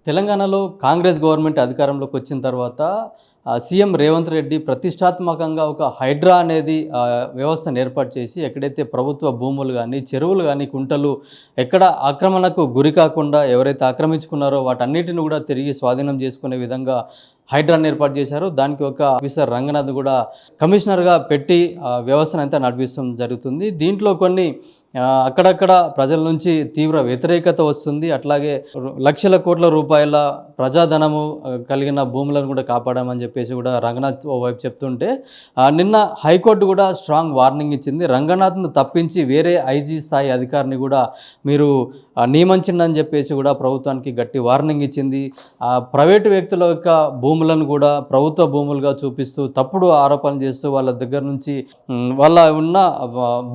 తెలంగాణలో కాంగ్రెస్ గవర్నమెంట్ అధికారంలోకి వచ్చిన తర్వాత సీఎం రేవంత్ రెడ్డి ప్రతిష్టాత్మకంగా ఒక హైడ్రా అనేది వ్యవస్థను ఏర్పాటు చేసి ఎక్కడైతే ప్రభుత్వ భూములు కానీ చెరువులు కానీ కుంటలు ఎక్కడ ఆక్రమణకు గురి కాకుండా ఎవరైతే ఆక్రమించుకున్నారో వాటన్నిటిని కూడా తిరిగి స్వాధీనం చేసుకునే విధంగా హైడ్రాని ఏర్పాటు చేశారు. దానికి ఒక ఆఫీసర్ రంగనాథ్ కూడా కమిషనర్గా పెట్టి వ్యవస్థను అంతా నడిపిస్తూ జరుగుతుంది. దీంట్లో కొన్ని అక్కడక్కడ ప్రజల నుంచి తీవ్ర వ్యతిరేకత వస్తుంది. అట్లాగే లక్షల కోట్ల రూపాయల ప్రజాధనము కలిగిన భూములను కూడా కాపాడామని చెప్పేసి కూడా రంగనాథ్ ఓవైపు చెప్తుంటే నిన్న హైకోర్టు కూడా స్ట్రాంగ్ వార్నింగ్ ఇచ్చింది. రంగనాథ్ను తప్పించి వేరే ఐజీ స్థాయి అధికారిని కూడా మీరు నియమించిందని చెప్పేసి కూడా ప్రభుత్వానికి గట్టి వార్నింగ్ ఇచ్చింది. ప్రైవేటు వ్యక్తుల యొక్క భూములను కూడా ప్రభుత్వ భూములుగా చూపిస్తూ తప్పుడు ఆరోపణలు చేస్తూ వాళ్ళ దగ్గర నుంచి వాళ్ళ ఉన్న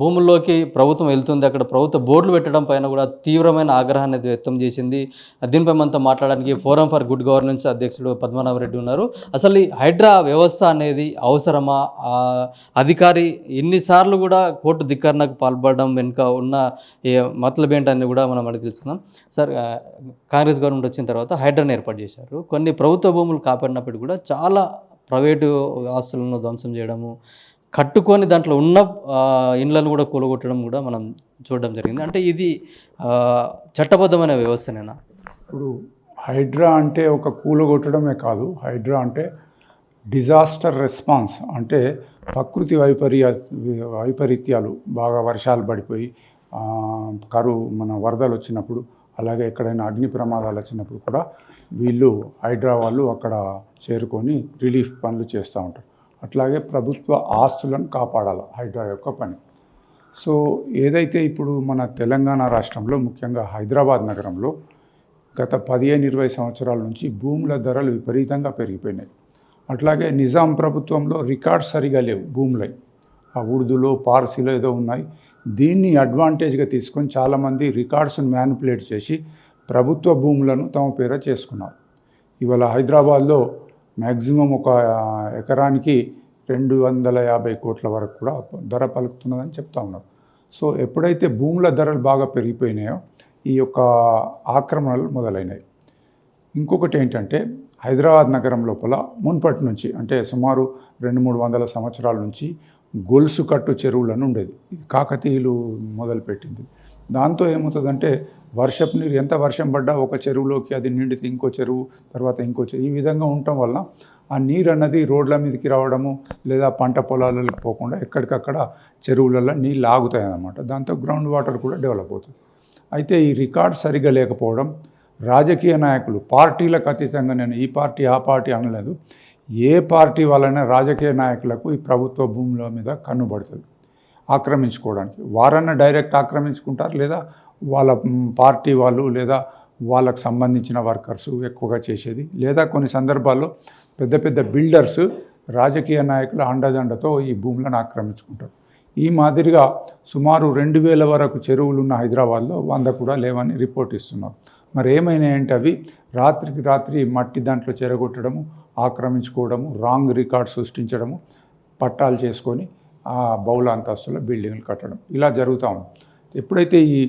భూముల్లోకి ప్రభుత్వం వెళ్తుంది. అక్కడ ప్రభుత్వ బోర్డులు పెట్టడం పైన కూడా తీవ్రమైన ఆగ్రహాన్ని వ్యక్తం చేసింది. దీనిపై మనతో మాట్లాడడానికి ఫోరం ఫర్ గుడ్ గవర్నెన్స్ అధ్యక్షుడు పద్మనాభరెడ్డి ఉన్నారు. అసలు ఈ హైడ్రా వ్యవస్థ అనేది అవసరమా? అధికారి ఎన్నిసార్లు కూడా కోర్టు ధిక్కరణకు పాల్పడడం వెనుక ఉన్న మతలబ్ ఏంటని కూడా మనం అడిగి తెలుసుకుందాం. సార్, కాంగ్రెస్ గవర్నమెంట్ వచ్చిన తర్వాత హైడ్రాని ఏర్పాటు చేశారు. కొన్ని ప్రభుత్వ భూములు కాపాడినప్పుడు కూడా చాలా ప్రైవేటు ఆస్తులను ధ్వంసం చేయడము, కట్టుకొని దాంట్లో ఉన్న ఇండ్లను కూడా కూలగొట్టడం కూడా మనం చూడడం జరిగింది. అంటే ఇది చట్టబద్ధమైన వ్యవస్థనేనా? ఇప్పుడు హైడ్రా అంటే ఒక కూలగొట్టడమే కాదు. హైడ్రా అంటే డిజాస్టర్ రెస్పాన్స్, అంటే ప్రకృతి వైపరీత్యాలు, బాగా వర్షాలు పడిపోయి కరువు, మన వరదలు వచ్చినప్పుడు, అలాగే ఎక్కడైనా అగ్ని ప్రమాదాలు వచ్చినప్పుడు కూడా వీళ్ళు హైడ్రా వాళ్ళు అక్కడ చేరుకొని రిలీఫ్ పనులు చేస్తూ ఉంటారు. అట్లాగే ప్రభుత్వ ఆస్తులను కాపాడాలి హైడ్రా యొక్క పని. సో ఏదైతే ఇప్పుడు మన తెలంగాణ రాష్ట్రంలో, ముఖ్యంగా హైదరాబాద్ నగరంలో గత 15-20 సంవత్సరాల నుంచి భూముల ధరలు విపరీతంగా పెరిగిపోయినాయి. అట్లాగే నిజాం ప్రభుత్వంలో రికార్డ్స్ సరిగా లేవు భూములై, ఆ ఉర్దూలో పార్సీలో ఏదో ఉన్నాయి. దీన్ని అడ్వాంటేజ్గా తీసుకొని చాలామంది రికార్డ్స్ని మ్యానిపులేట్ చేసి ప్రభుత్వ భూములను తమ పేర చేసుకున్నారు. ఇవాళ హైదరాబాద్లో మ్యాక్సిమం ఒక ఎకరానికి 250 కోట్ల వరకు కూడా ధర పలుకుతున్నదని చెప్తా ఉన్నారు. సో ఎప్పుడైతే భూముల ధరలు బాగా పెరిగిపోయినాయో ఈ యొక్క ఆక్రమణలు మొదలైనాయి. ఇంకొకటి ఏంటంటే, హైదరాబాద్ నగరం లోపల మున్పటి నుంచి, అంటే సుమారు 200-300 సంవత్సరాల నుంచి గొలుసు కట్టు చెరువులను ఉండేది. ఇది కాకతీయులు మొదలుపెట్టింది. దాంతో ఏమవుతుందంటే, వర్షపు నీరు ఎంత వర్షం పడ్డా ఒక చెరువులోకి అది నిండితే ఇంకో చెరువు, తర్వాత ఇంకో చెరువు, ఈ విధంగా ఉండటం వల్ల ఆ నీరు అన్నది రోడ్ల మీదకి రావడము, లేదా పంట పొలాలకు పోకుండా ఎక్కడికక్కడ చెరువులలో నీళ్ళు ఆగుతాయి అన్నమాట. దాంతో గ్రౌండ్ వాటర్ కూడా డెవలప్ అవుతుంది. అయితే ఈ రికార్డ్ సరిగా లేకపోవడం, రాజకీయ నాయకులు పార్టీలకు అతీతంగా, నేను ఈ పార్టీ ఆ పార్టీ అనలేదు, ఏ పార్టీ వాళ్ళైనా రాజకీయ నాయకులకు ఈ ప్రభుత్వ భూముల మీద కన్నుబడుతుంది ఆక్రమించుకోవడానికి. వారన్నా డైరెక్ట్ ఆక్రమించుకుంటారు, లేదా వాళ్ళ పార్టీ వాళ్ళు లేదా వాళ్ళకు సంబంధించిన వర్కర్స్ ఎక్కువగా చేసేది, లేదా కొన్ని సందర్భాల్లో పెద్ద పెద్ద బిల్డర్స్ రాజకీయ నాయకుల అండదండతో ఈ భూములను ఆక్రమించుకుంటారు. ఈ మాదిరిగా సుమారు 2000 వరకు చెరువులు ఉన్న హైదరాబాద్లో 100 కూడా లేవని రిపోర్ట్ ఇస్తున్నారు. మరి ఏమైనాయంటే అవి రాత్రికి రాత్రి మట్టి దాంట్లో చెరగొట్టడము, ఆక్రమించుకోవడము, రాంగ్ రికార్డ్ సృష్టించడము, పట్టాలు చేసుకొని ఆ బహుళ అంతస్తుల బిల్డింగ్లు కట్టడం, ఇలా జరుగుతూ ఉంది. ఎప్పుడైతే ఈ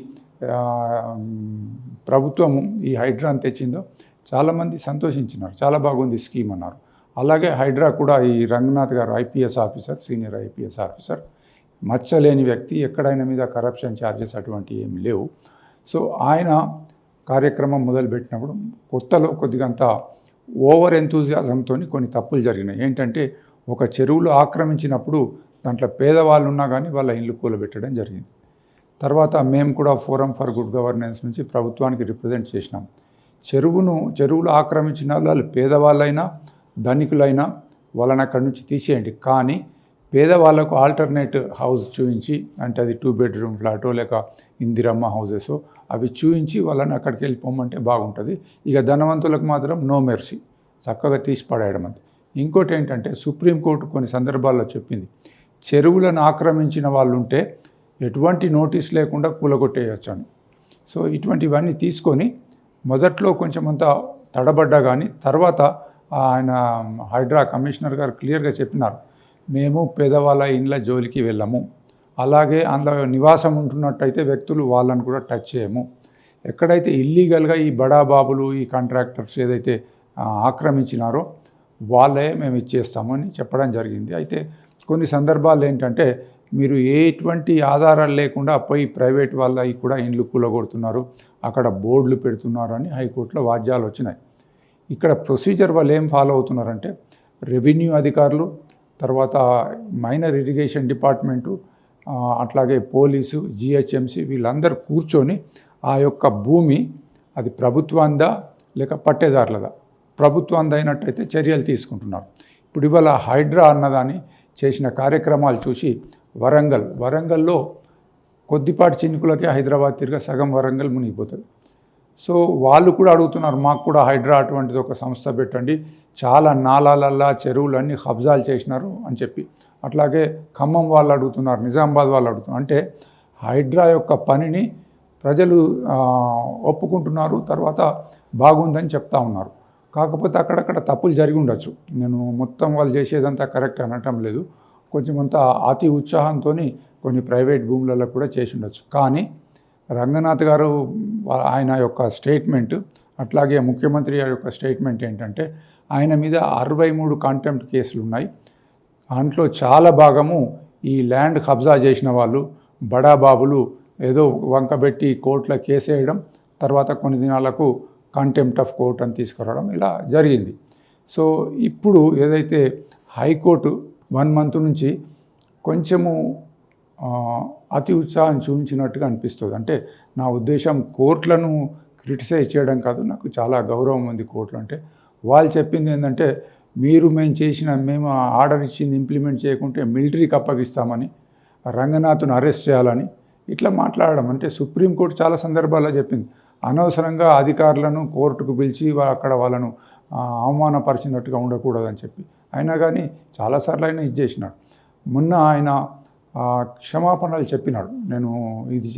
ప్రభుత్వం ఈ హైడ్రాని తెచ్చిందో చాలామంది సంతోషించినారు, చాలా బాగుంది స్కీమ్ అన్నారు. అలాగే హైడ్రా కూడా ఈ రంగనాథ్ గారు IPS officer, senior IPS officer, మచ్చలేని వ్యక్తి, ఎక్కడైనా మీద కరప్షన్ ఛార్జెస్ అటువంటివి ఏమి లేవు. సో ఆయన కార్యక్రమం మొదలుపెట్టినప్పుడు కొత్తలో కొద్దిగంత ఓవర్ ఎంతూజియాజంతో కొన్ని తప్పులు జరిగినాయి. ఏంటంటే, ఒక చెరువులు ఆక్రమించినప్పుడు దాంట్లో పేదవాళ్ళు ఉన్నా కానీ వాళ్ళ ఇల్లు కూలబెట్టడం జరిగింది. తర్వాత మేము కూడా ఫోరం ఫర్ గుడ్ గవర్నెన్స్ నుంచి ప్రభుత్వానికి రిప్రజెంట్ చేసినాం. చెరువులు ఆక్రమించిన వాళ్ళు పేదవాళ్ళైనా ధనికులైనా వాళ్ళని అక్కడి నుంచి తీసేయండి, కానీ పేదవాళ్ళకు ఆల్టర్నేట్ హౌస్ చూపించి, అంటే అది 2 బెడ్రూమ్ ఫ్లాటో లేక ఇందిరమ్మ హౌజెసో అవి చూపించి వాళ్ళని అక్కడికి వెళ్ళిపోమంటే బాగుంటుంది. ఇక ధనవంతులకు మాత్రం నో మెర్సీ, చక్కగా తీసి పడేయడం. అంతే. ఇంకోటి ఏంటంటే, సుప్రీంకోర్టు కొన్ని సందర్భాల్లో చెప్పింది, చెరువులను ఆక్రమించిన వాళ్ళు ఉంటే ఎటువంటి నోటీస్ లేకుండా కూలగొట్టేయచ్చు అని. సో ఇటువంటివన్నీ తీసుకొని మొదట్లో కొంచెం అంతా తడబడ్డా కానీ తర్వాత ఆయన హైడ్రా కమిషనర్ గారు క్లియర్గా చెప్పినారు, మేము పేదవాళ్ళ ఇండ్ల జోలికి వెళ్ళము, అలాగే అందులో నివాసం ఉంటున్నట్టయితే వ్యక్తులు వాళ్ళని కూడా టచ్ చేయము, ఎక్కడైతే ఇల్లీగల్గా ఈ బడా బాబులు ఈ కాంట్రాక్టర్స్ ఏదైతే ఆక్రమించినారో వాళ్ళే మేము ఇచ్చేస్తామని చెప్పడం జరిగింది. అయితే కొన్ని సందర్భాలు ఏంటంటే మీరు ఎటువంటి ఆధారాలు లేకుండా పోయి ప్రైవేట్ వాళ్ళకి కూడా ఇండ్లు కూలగొడుతున్నారు, అక్కడ బోర్డులు పెడుతున్నారు అని హైకోర్టులో వాద్యాలు వచ్చినాయి. ఇక్కడ ప్రొసీజర్ వాళ్ళు ఏం ఫాలో అవుతున్నారంటే రెవెన్యూ అధికారులు, తర్వాత మైనర్ ఇరిగేషన్ డిపార్ట్మెంటు, అట్లాగే పోలీసు, జిహెచ్ఎంసి వీళ్ళందరూ కూర్చొని ఆ యొక్క భూమి అది ప్రభుత్వందా లేక పట్టేదారులదా, ప్రభుత్వందా అయినట్టయితే చర్యలు తీసుకుంటున్నారు. ఇప్పుడు ఇవాళ హైడ్రా అన్నదాన్ని చేసిన కార్యక్రమాలు చూసి వరంగల్లో కొద్దిపాటి చినుకులకే హైదరాబాద్ తిరిగి సగం వరంగల్ మునిగిపోతుంది. సో వాళ్ళు కూడా అడుగుతున్నారు, మాకు కూడా హైడ్రా అటువంటిది ఒక సంస్థ పెట్టండి, చాలా నాలాలల్లా చెరువులన్నీ కబ్జాలు చేసినారు అని చెప్పి. అట్లాగే ఖమ్మం వాళ్ళు అడుగుతున్నారు, నిజామాబాద్ వాళ్ళు అడుగుతున్నారు. అంటే హైడ్రా యొక్క పనిని ప్రజలు ఒప్పుకుంటున్నారు, తర్వాత బాగుందని చెప్తా ఉన్నారు. కాకపోతే అక్కడక్కడ తప్పులు జరిగి ఉండొచ్చు. నేను మొత్తం వాళ్ళు చేసేదంతా కరెక్ట్ అనటం లేదు. కొంచెం అంతా అతి ఉత్సాహంతో కొన్ని ప్రైవేట్ భూములలో కూడా చేసి ఉండొచ్చు. కానీ రంగనాథ్ గారు ఆయన యొక్క స్టేట్మెంట్, అట్లాగే ముఖ్యమంత్రి గారి యొక్క స్టేట్మెంట్ ఏంటంటే ఆయన మీద 63 కాంటెంప్ట్ కేసులు ఉన్నాయి. దాంట్లో చాలా భాగము ఈ ల్యాండ్ కబ్జా చేసిన వాళ్ళు బడాబాబులు ఏదో వంకబెట్టి కోర్టులో కేసేయడం, తర్వాత కొన్ని దినాలకు కంటెంప్ట్ ఆఫ్ కోర్ట్ అని తీసుకురావడం ఇలా జరిగింది. సో ఇప్పుడు ఏదైతే హైకోర్టు 1 month నుంచి కొంచెము అతి ఉత్సాహం చూపించినట్టుగా అనిపిస్తుంది. అంటే నా ఉద్దేశం కోర్టులను క్రిటిసైజ్ చేయడం కాదు, నాకు చాలా గౌరవం ఉంది కోర్టులు అంటే. వాళ్ళు చెప్పింది ఏంటంటే మేము ఆర్డర్ ఇచ్చింది ఇంప్లిమెంట్ చేయకుంటే మిలిటరీకి అప్పగిస్తామని, రంగనాథ్ను అరెస్ట్ చేయాలని ఇట్లా మాట్లాడడం. అంటే సుప్రీంకోర్టు చాలా సందర్భాల్లో చెప్పింది అనవసరంగా అధికారులను కోర్టుకు పిలిచి అక్కడ వాళ్ళను అవమానపరిచినట్టుగా ఉండకూడదని చెప్పి. అయినా కానీ చాలాసార్లు ఆయన ఇది చేసినాడు. మొన్న ఆయన క్షమాపణలు చెప్పినాడు, నేను ఇది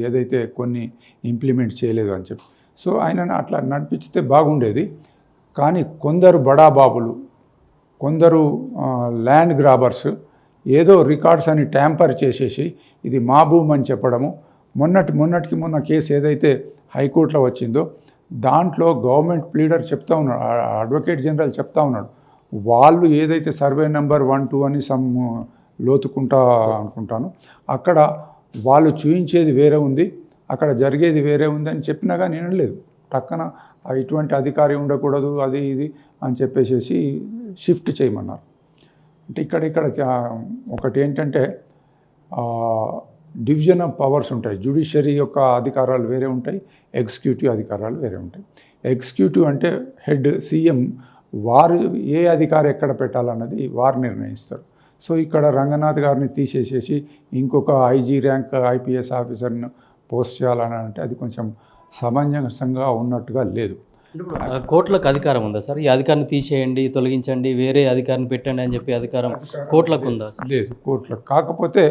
ఏదైతే కొన్ని ఇంప్లిమెంట్ చేయలేదు అని చెప్పి. సో ఆయనను అట్లా నడిపిస్తే బాగుండేది. కానీ కొందరు బడాబాబులు, కొందరు ల్యాండ్ గ్రాబర్స్ ఏదో రికార్డ్స్ అని ట్యాంపర్ చేసేసి ఇది మా భూమి అని చెప్పడము. మొన్నటికి మొన్న కేసు ఏదైతే హైకోర్టులో వచ్చిందో దాంట్లో గవర్నమెంట్ ప్లీడర్ చెప్తా ఉన్నాడు, అడ్వకేట్ జనరల్ చెప్తా ఉన్నాడు, వాళ్ళు ఏదైతే సర్వే నెంబర్ 1, 2 అని సమ్ లోతుకుంటా అనుకుంటాను, అక్కడ వాళ్ళు చూయించేది వేరే ఉంది, అక్కడ జరిగేది వేరే ఉంది అని చెప్పినా కానీ వినలేదు. టక్కన ఇటువంటి అధికారి ఉండకూడదు అది ఇది అని చెప్పేసి షిఫ్ట్ చేయమన్నారు. అంటే ఇక్కడ ఒకటి ఏంటంటే డివిజన్ ఆఫ్ పవర్స్ ఉంటాయి. జ్యుడిషియరీ యొక్క అధికారాలు వేరే ఉంటాయి, ఎగ్జిక్యూటివ్ అధికారాలు వేరే ఉంటాయి. ఎగ్జిక్యూటివ్ అంటే హెడ్ సీఎం, వారు ఏ అధికారి ఎక్కడ పెట్టాలన్నది వారు నిర్ణయిస్తారు. సో ఇక్కడ రంగనాథ్ గారిని తీసేసేసి ఇంకొక ఐజీ ర్యాంక్ ఐపీఎస్ ఆఫీసర్ను పోస్ట్ చేయాలని అంటే అది కొంచెం సమంజసంగా ఉన్నట్టుగా లేదు. కోర్టులకు అధికారం ఉందా సార్? ఈ అధికారిని తీసేయండి, తొలగించండి, వేరే అధికారిని పెట్టండి అని చెప్పి అధికారం కోర్టులకు ఉందా? లేదు, కోర్టులకు. కాకపోతే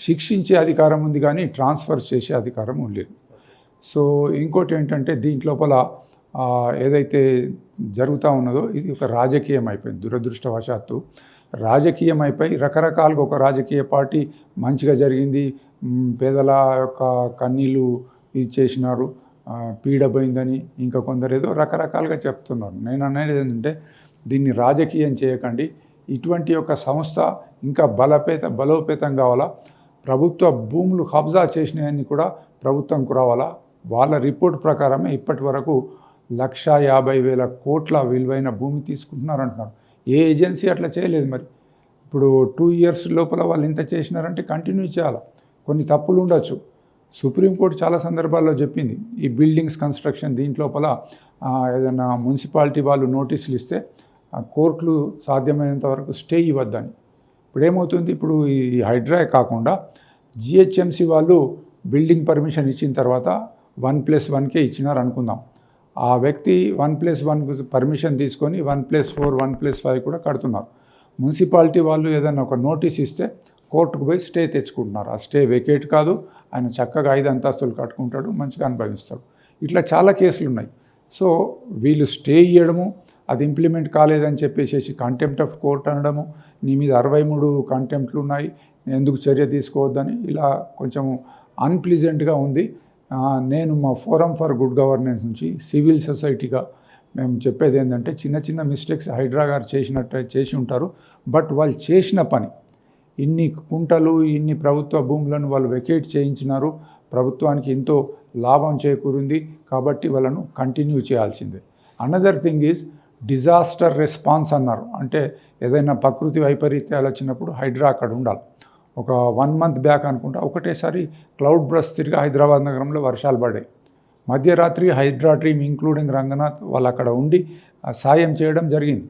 శిక్షించే అధికారం ఉంది కానీ ట్రాన్స్ఫర్ చేసే అధికారం లేదు. సో ఇంకోటి ఏంటంటే దీంట్లోపల ఏదైతే జరుగుతూ ఉన్నదో ఇది ఒక రాజకీయం అయిపోయింది. దురదృష్టవశాత్తు రాజకీయం అయిపోయి రకరకాలుగా ఒక రాజకీయ పార్టీ మంచిగా జరిగింది, పేదల యొక్క కన్నీళ్ళు ఇది చేసినారు, పీడపోయిందని, ఇంకా కొందరు ఏదో రకరకాలుగా చెప్తున్నారు. నేను అనేది ఏంటంటే దీన్ని రాజకీయం చేయకండి. ఇటువంటి యొక్క సంస్థ ఇంకా బలోపేతం కావాలా. ప్రభుత్వ భూములు కబ్జా చేసినవన్నీ కూడా ప్రభుత్వంకు రావాలా. వాళ్ళ రిపోర్ట్ ప్రకారమే ఇప్పటి వరకు 1,50,000 కోట్ల విలువైన భూమి తీసుకుంటున్నారంటున్నారు. ఏ ఏజెన్సీ అట్లా చేయలేదు. మరి ఇప్పుడు 2 years లోపల వాళ్ళు ఇంత చేసినారంటే కంటిన్యూ చేయాలి. కొన్ని తప్పులు ఉండొచ్చు. సుప్రీంకోర్టు చాలా సందర్భాల్లో చెప్పింది ఈ బిల్డింగ్స్ కన్స్ట్రక్షన్ దీంట్లోపల ఏదైనా మున్సిపాలిటీ వాళ్ళు నోటీసులు ఇస్తే కోర్టులు సాధ్యమైనంత వరకు స్టే ఇవ్వద్దని. ఇప్పుడు ఏమవుతుంది, ఇప్పుడు ఈ హైడ్రా కాకుండా జిహెచ్ఎంసి వాళ్ళు బిల్డింగ్ పర్మిషన్ ఇచ్చిన తర్వాత 1+1కే ఇచ్చినారు అనుకుందాం. ఆ వ్యక్తి 1+1 పర్మిషన్ తీసుకొని 1+4, 1+5 కూడా కడుతున్నారు. మున్సిపాలిటీ వాళ్ళు ఏదైనా ఒక నోటీస్ ఇస్తే కోర్టుకు పోయి స్టే తెచ్చుకుంటున్నారు. ఆ స్టే వెకేట్ కాదు, ఆయన చక్కగా 5 అంతస్తులు కట్టుకుంటాడు, మంచిగా అనుభవిస్తాడు. ఇట్లా చాలా కేసులు ఉన్నాయి. సో వీళ్ళు స్టే ఇవ్వడము, అది ఇంప్లిమెంట్ కాలేదని చెప్పేసి కంటెంప్ట్ ఆఫ్ కోర్ట్ అనడము, నీ మీద 63 కంటెంప్ట్లు ఉన్నాయి, ఎందుకు చర్య తీసుకోవద్దని, ఇలా కొంచెం అన్ప్లీజెంట్గా ఉంది. నేను మా ఫోరం ఫర్ గుడ్ గవర్నెన్స్ నుంచి సివిల్ సొసైటీగా మేము చెప్పేది ఏంటంటే చిన్న చిన్న మిస్టేక్స్ హైడ్రా గారు చేసి ఉంటారు. బట్ వాళ్ళు చేసిన పని ఇన్ని కుంటలు ఇన్ని ప్రభుత్వ భూములను వాళ్ళు వెకేట్ చేయించినారు, ప్రభుత్వానికి ఎంతో లాభం చేకూరింది కాబట్టి వాళ్ళను కంటిన్యూ చేయాల్సిందే. Another thing is disaster response అన్నారు. అంటే ఏదైనా ప్రకృతి వైపరీత్యాలు వచ్చినప్పుడు హైడ్రా అక్కడ ఉండాలి. ఒక 1 month బ్యాక్ అనుకుంటా ఒకటేసారి క్లౌడ్ బ్రస్ట్ తిరిగి హైదరాబాద్ నగరంలో వర్షాలు పడ్డాయి. మధ్యరాత్రి హైడ్రా టీమ్ ఇంక్లూడింగ్ రంగనాథ్ వాళ్ళు అక్కడ ఉండి సాయం చేయడం జరిగింది.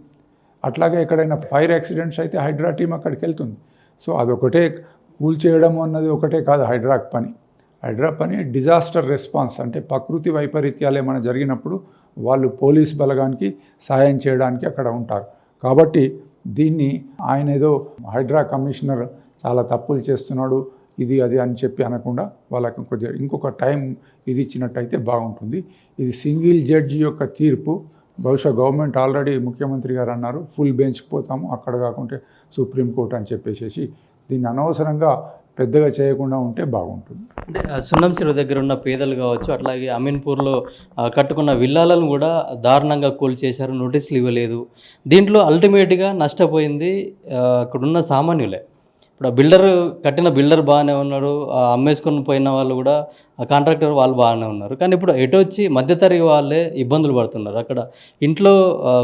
అట్లాగే ఎక్కడైనా ఫైర్ యాక్సిడెంట్స్ అయితే హైడ్రా టీం అక్కడికి వెళ్తుంది. సో అదొకటే కూల్చేయడం అన్నది ఒకటే కాదు హైడ్రా పని డిజాస్టర్ రెస్పాన్స్, అంటే ప్రకృతి వైపరీత్యాలు ఏమైనా జరిగినప్పుడు వాళ్ళు పోలీస్ బలగానికి సహాయం చేయడానికి అక్కడ ఉంటారు. కాబట్టి దీన్ని ఆయన ఏదో హైడ్రా కమిషనర్ చాలా తప్పులు చేస్తున్నాడు ఇది అది అని చెప్పి అనకుండా వాళ్ళకి కొద్దిగా ఇంకొక టైం ఇది ఇచ్చినట్టయితే బాగుంటుంది. ఇది సింగిల్ జడ్జి యొక్క తీర్పు. బహుశా గవర్నమెంట్ ఆల్రెడీ ముఖ్యమంత్రి గారు అన్నారు ఫుల్ బెంచ్కి పోతాము, అక్కడ కాకుంటే సుప్రీంకోర్టు అని చెప్పేసి దీన్ని అనవసరంగా పెద్దగా చేయకుండా ఉంటే బాగుంటుంది. అంటే సున్నం చెరువు దగ్గర ఉన్న పేదలు కావచ్చు, అట్లాగే అమీన్పూర్లో కట్టుకున్న విల్లాలను కూడా దారుణంగా కూల్చేశారు, నోటీసులు ఇవ్వలేదు. దీంట్లో అల్టిమేట్గా నష్టపోయింది అక్కడున్న సామాన్యులే. ఇప్పుడు కట్టిన బిల్డర్ బాగానే ఉన్నాడు, అమ్మేసుకొని పోయిన వాళ్ళు కూడా కాంట్రాక్టర్ వాళ్ళు బాగానే ఉన్నారు. కానీ ఇప్పుడు ఎటు వచ్చి మధ్యతరగతి వాళ్ళే ఇబ్బందులు పడుతున్నారు. అక్కడ ఇంట్లో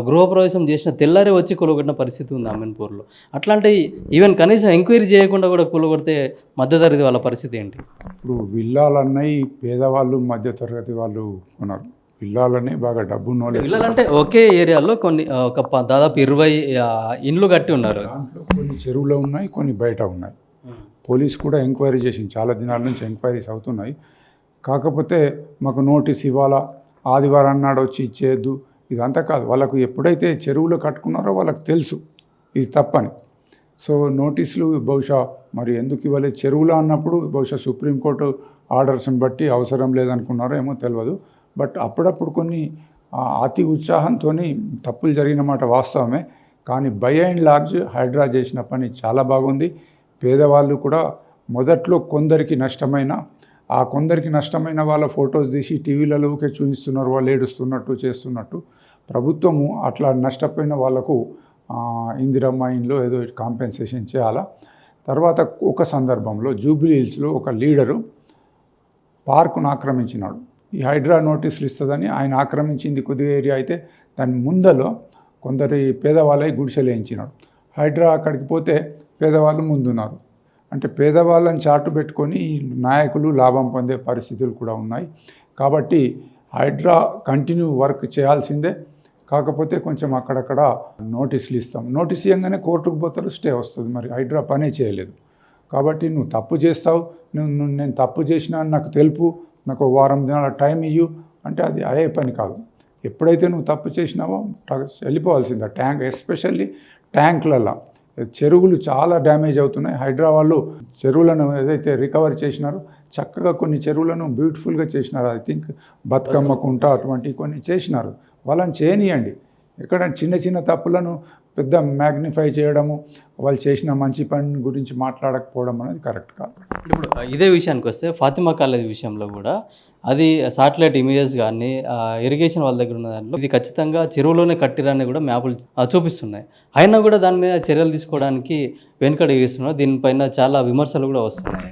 గృహప్రవేశం చేసిన తెల్లారి వచ్చి కూలగొట్టిన పరిస్థితి ఉంది అమీన్పూర్లో. అట్లాంటి ఈవెన్ కనీసం ఎంక్వైరీ చేయకుండా కూడా కూలగొడితే మధ్యతరగతి వాళ్ళ పరిస్థితి ఏంటి? ఇప్పుడు విల్లాలన్నాయి పేదవాళ్ళు మధ్యతరగతి వాళ్ళు ఉన్నారు. విల్లాలని బాగా డబ్బున్నోళ్ళు. విల్లాలంటే ఒకే ఏరియాలో కొన్ని దాదాపు 20 ఇండ్లు కట్టి ఉన్నారు. దాంట్లో కొన్ని చెరువులో ఉన్నాయి, కొన్ని బయట ఉన్నాయి. పోలీస్ కూడా ఎంక్వైరీ చేసింది, చాలా దినాల నుంచి ఎంక్వైరీస్ అవుతున్నాయి. కాకపోతే మాకు నోటీస్ ఇవ్వాలా, ఆదివారం నాడు వచ్చి ఇచ్చేయద్దు ఇదంతా కాదు. వాళ్ళకు ఎప్పుడైతే చెరువులో కట్టుకున్నారో వాళ్ళకి తెలుసు ఇది తప్పని. సో నోటీసులు బహుశా మరి ఎందుకు ఇవ్వలేదు, చెరువులో అన్నప్పుడు బహుశా సుప్రీంకోర్టు ఆర్డర్స్ని బట్టి అవసరం లేదనుకున్నారో ఏమో తెలియదు. బట్ అప్పుడప్పుడు కొన్ని అతి ఉత్సాహంతో తప్పులు జరిగిన మాట వాస్తవమే. కానీ బై అండ్ లార్జ్ హైడ్రా చేసిన పని చాలా బాగుంది. పేదవాళ్ళు కూడా మొదట్లో కొందరికి నష్టమైన వాళ్ళ ఫొటోస్ తీసి టీవీలలోకే చూపిస్తున్నారు, వాళ్ళు ఏడుస్తున్నట్టు చేస్తున్నట్టు. ప్రభుత్వము అట్లా నష్టపోయిన వాళ్ళకు ఇందిరమ్మ ఇండ్లో ఏదో కాంపెన్సేషన్ చేయాలా. తర్వాత ఒక సందర్భంలో జూబ్లీ హిల్స్లో ఒక లీడరు పార్కును ఆక్రమించినాడు. ఈ హైడ్రా నోటీసులు ఇస్తుందని ఆయన ఆక్రమించింది కొద్దిగా ఏరియా అయితే దాని ముందలో కొందరి పేదవాళ్ళై గుడిసెలు వేయించినాడు. హైడ్రా అక్కడికి పోతే పేదవాళ్ళు ముందున్నారు. అంటే పేదవాళ్ళని చాటు పెట్టుకొని నాయకులు లాభం పొందే పరిస్థితులు కూడా ఉన్నాయి. కాబట్టి హైడ్రా కంటిన్యూ వర్క్ చేయాల్సిందే. కాకపోతే కొంచెం అక్కడక్కడ నోటీసులు ఇస్తాం, నోటీస్ ఇవ్వగానే కోర్టుకు పోతారు, స్టే వస్తుంది. మరి హైడ్రా పనే చేయలేదు. కాబట్టి నువ్వు తప్పు చేస్తావు, నేను తప్పు చేసినా అని నాకు తెలుపు, నాకు 1 వారం దినాల టైం ఇయ్యు అంటే అది అయ్యే పని కాదు. ఎప్పుడైతే నువ్వు తప్పు చేసినావో వెళ్ళిపోవాల్సిందే. ఎస్పెషల్లీ ట్యాంకులలో చెరువులు చాలా డ్యామేజ్ అవుతున్నాయి. హైడ్రా వాళ్ళు చెరువులను ఏదైతే రికవర్ చేసినారో చక్కగా కొన్ని చెరువులను బ్యూటిఫుల్గా చేసినారు. ఐ థింక్ బతుకమ్మ కుంట అటువంటి కొన్ని చేసినారు. వాళ్ళని చేయనియండి. ఎక్కడ చిన్న చిన్న తప్పులను పెద్ద మ్యాగ్నిఫై చేయడము, వాళ్ళు చేసిన మంచి పని గురించి మాట్లాడకపోవడం అనేది కరెక్ట్ కాదు. ఇప్పుడు ఇదే విషయానికి వస్తే ఫాతిమా కాలేజ్ విషయంలో కూడా అది శాటిలైట్ ఇమేజెస్ కానీ ఇరిగేషన్ వాళ్ళ దగ్గర ఉన్న దాంట్లో ఇది ఖచ్చితంగా చెరువులోనే కట్టిరని కూడా మ్యాపులు చూపిస్తున్నాయి. అయినా కూడా దాని మీద చర్యలు తీసుకోవడానికి వెనుకడుగు వేస్తున్నారు. దీనిపైన చాలా విమర్శలు కూడా వస్తున్నాయి.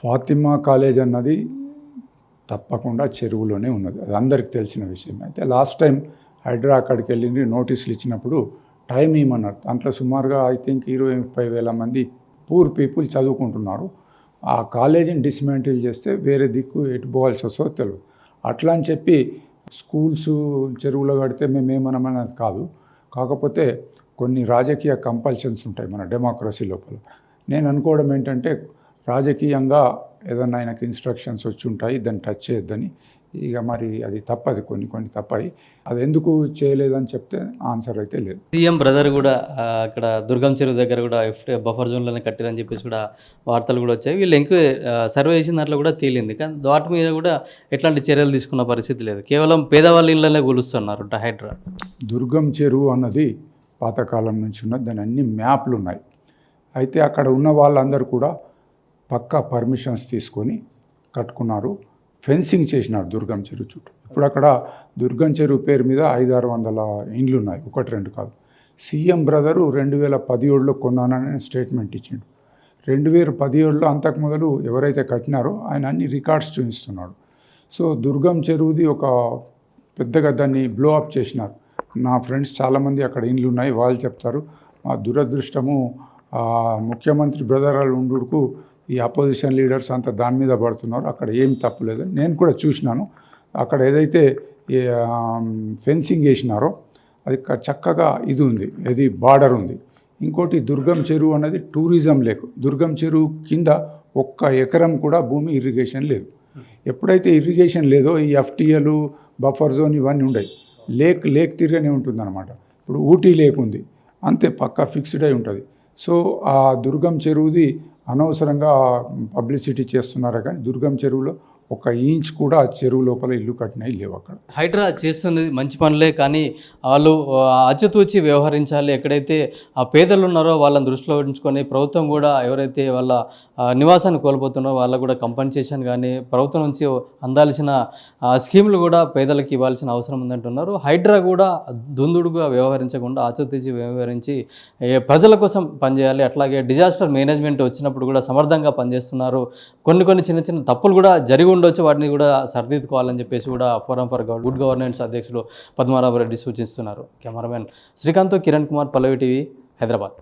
ఫాతిమా కాలేజ్ అన్నది తప్పకుండా చెరువులోనే ఉన్నది, అది అందరికీ తెలిసిన విషయం. అయితే లాస్ట్ టైం హైడ్రా అక్కడికి వెళ్ళి నోటీసులు ఇచ్చినప్పుడు టైం ఇవ్వమన్నారు. దాంట్లో సుమారుగా ఐ థింక్ 20-30 వేల మంది పూర్ పీపుల్ చదువుకుంటున్నారు. ఆ కాలేజీని డిస్మాంటిల్ చేస్తే వేరే దిక్కు ఎటు పోవాల్సి వస్తుందో తెలియదు. అట్లా అని చెప్పి స్కూల్స్ చెరువులో కడితే మేమేమనమనేది కాదు. కాకపోతే కొన్ని రాజకీయ కంపల్షన్స్ ఉంటాయి మన డెమోక్రసీ లోపల. నేను అనుకోవడం ఏంటంటే రాజకీయంగా ఏదన్నా ఆయనకి ఇన్స్ట్రక్షన్స్ వచ్చి ఉంటాయి దాన్ని టచ్ చేయొద్దని. ఇక మరి అది తప్పది, కొన్ని తప్పాయి. అది ఎందుకు చేయలేదని చెప్తే ఆన్సర్ అయితే లేదు. సీఎం బ్రదర్ కూడా అక్కడ దుర్గం చెరువు దగ్గర కూడా బఫర్ జోన్లోనే కట్టారని చెప్పేసి కూడా వార్తలు కూడా వచ్చాయి. వీళ్ళు సర్వే చేసిన దాంట్లో కూడా తేలింది. కానీ వాటి మీద కూడా ఎట్లాంటి చర్యలు తీసుకున్న పరిస్థితి లేదు. కేవలం పేదవాళ్ళ ఇళ్ళనే కూలుస్తున్నారు హైడ్రా. దుర్గం చెరువు అన్నది పాతకాలం నుంచి ఉన్నది, దాని అన్ని మ్యాప్లు ఉన్నాయి. అయితే అక్కడ ఉన్న వాళ్ళందరూ కూడా పక్కా పర్మిషన్స్ తీసుకొని కట్టుకున్నారు, ఫెన్సింగ్ చేసినారు దుర్గం చెరువు చుట్టూ. ఇప్పుడు అక్కడ దుర్గం చెరువు పేరు మీద 500-600 ఇండ్లు ఉన్నాయి, 1-2 కాదు. సీఎం బ్రదరు 2017లో కొన్నానని స్టేట్మెంట్ ఇచ్చిండు. 2017లో అంతకు మొదలు ఎవరైతే కట్టినారో ఆయన అన్ని రికార్డ్స్ చూపిస్తున్నాడు. సో దుర్గం చెరువుది ఒక పెద్దగా దాన్ని బ్లో అప్ చేసినారు. నా ఫ్రెండ్స్ చాలామంది అక్కడ ఇండ్లు ఉన్నాయి, వాళ్ళు చెప్తారు మా దురదృష్టము ముఖ్యమంత్రి బ్రదర్ ఉండుకు ఈ అపోజిషన్ లీడర్స్ అంతా దాని మీద పడుతున్నారు, అక్కడ ఏం తప్పులేదు. నేను కూడా చూసినాను, అక్కడ ఏదైతే ఫెన్సింగ్ వేసినారో అది చక్కగా ఇది ఉంది, ఇది బార్డర్ ఉంది. ఇంకోటి దుర్గం చెరువు అనేది టూరిజం లేక్. దుర్గం చెరువు కింద 1 ఎకరం కూడా భూమి ఇరిగేషన్ లేదు. ఎప్పుడైతే ఇరిగేషన్ లేదో ఈ ఎఫ్టీఎలు, బఫర్ జోన్ ఇవన్నీ ఉండవు. లేక్ తిరగనే ఉంటుంది అనమాట. ఇప్పుడు ఊటీ లేక్ ఉంది, అంతే పక్కా ఫిక్స్డ్ అయి ఉంటుంది. సో ఆ దుర్గం చెరువుది అనవసరంగా పబ్లిసిటీ చేస్తున్నారే కానీ దుర్గం చెరువులో 1 ఇంచ్ కూడా చెరువు లోపల ఇల్లు కట్టినవి లేవు అక్కడ. హైడ్రా చేస్తున్నది మంచి పనులే, కానీ వాళ్ళు అచ్చుతూచి వ్యవహరించాలి. ఎక్కడైతే ఆ పేదలు ఉన్నారో వాళ్ళని దృష్టిలో ఉంచుకొని ప్రభుత్వం కూడా ఎవరైతే వాళ్ళ నివాసాన్ని కోల్పోతున్నారో వాళ్ళకు కూడా కంపెన్సేషన్ కానీ ప్రభుత్వం నుంచి అందాల్సిన స్కీములు కూడా పేదలకు ఇవ్వాల్సిన అవసరం ఉందంటున్నారు. హైడ్రా కూడా దుందుడుగా వ్యవహరించకుండా ఆచితూచి వ్యవహరించి ప్రజల కోసం పనిచేయాలి. అట్లాగే డిజాస్టర్ మేనేజ్మెంట్ వచ్చినప్పుడు కూడా సమర్థంగా పనిచేస్తున్నారు. కొన్ని చిన్న తప్పులు కూడా జరిగి ఉండొచ్చు, వాటిని కూడా సరిదిద్దుకోవాలని చెప్పేసి కూడా ఫోరం ఫర్ గుడ్ గవర్నెన్స్ అధ్యక్షులు పద్మారావు రెడ్డి సూచిస్తున్నారు. కెమెరామెన్ శ్రీకాంత్, కిరణ్ కుమార్, పల్లవి టీవీ, హైదరాబాద్.